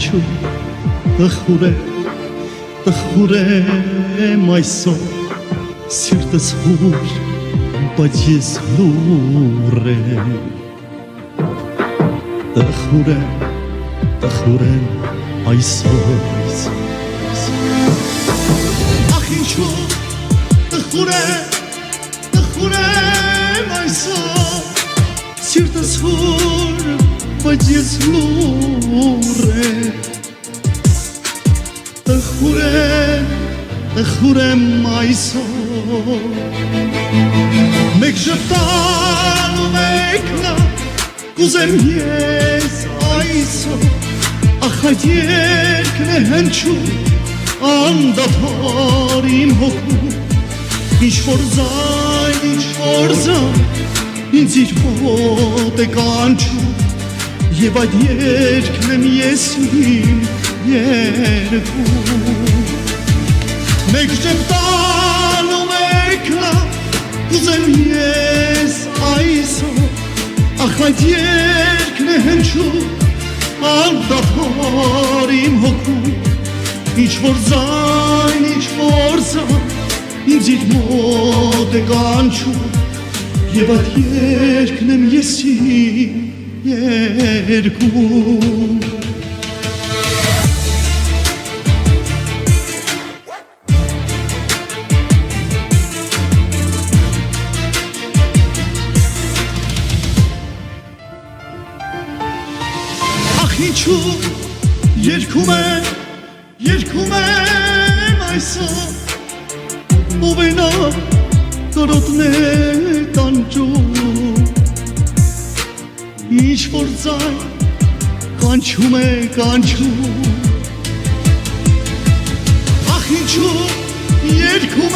հնչու տխուրեմ այսօր սիրտս հուր բայց ես լուր եմ տխուրեմ այսօր ախ ինչու տխուրեմ այսօր սիրտս հուր բայց ես լուր եմ տխուրեմ այսօր մեկ շպտալ ու մեկ նա կուզեմ ես այսօր ախ այդ երկն է հնչում անդադար իմ հոգում ինչ-որ զայն ինձ իր մոտ է կանչում և այդ երկն եմ ես իմ երկում մեկ շպտալ ու մեկ նա կուզեմ ես այսօր ախ այդ երկն է հնչում անդադար իմ հոգում ինչ-որ զայն ինձ իր մոտ է կանչում և այդ երկն եմ ես իմ երկում ինչու երգում եմ այսօր ով է նա կարոտն է տանջում ինչ-որ ձայն կանչում է ախ ինչու երգում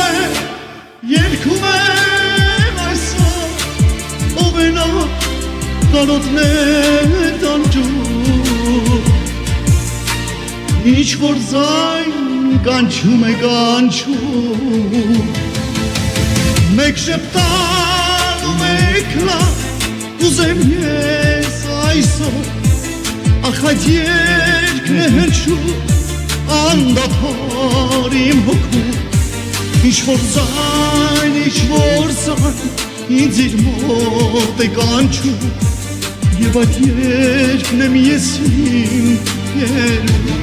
եմ այսօր ով է նա կարոտն է տանջում ինչ-որ ձայն կանչում է մեկ շպտալ ու մեկ լավ կուզեմ ես այսօր ախ այդ երկն է հնչում անդադար իմ հոգում ինչ-որ ձայն ինձ իր մոտ է կանչում և այդ երկն եմ ես իմ երկում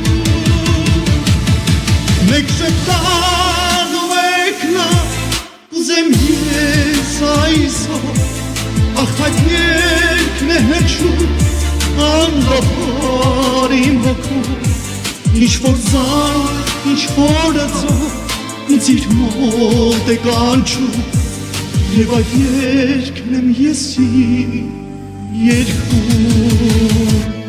մեկ շպտալ ու մեկ լավ կուզեմ ես այսօր ախ այդ երկն է հնչում անդադար իմ հոգում ինչ-որ ձայն ինձ իր մոտ է կանչում և այդ երկն եմ ես իմ երկում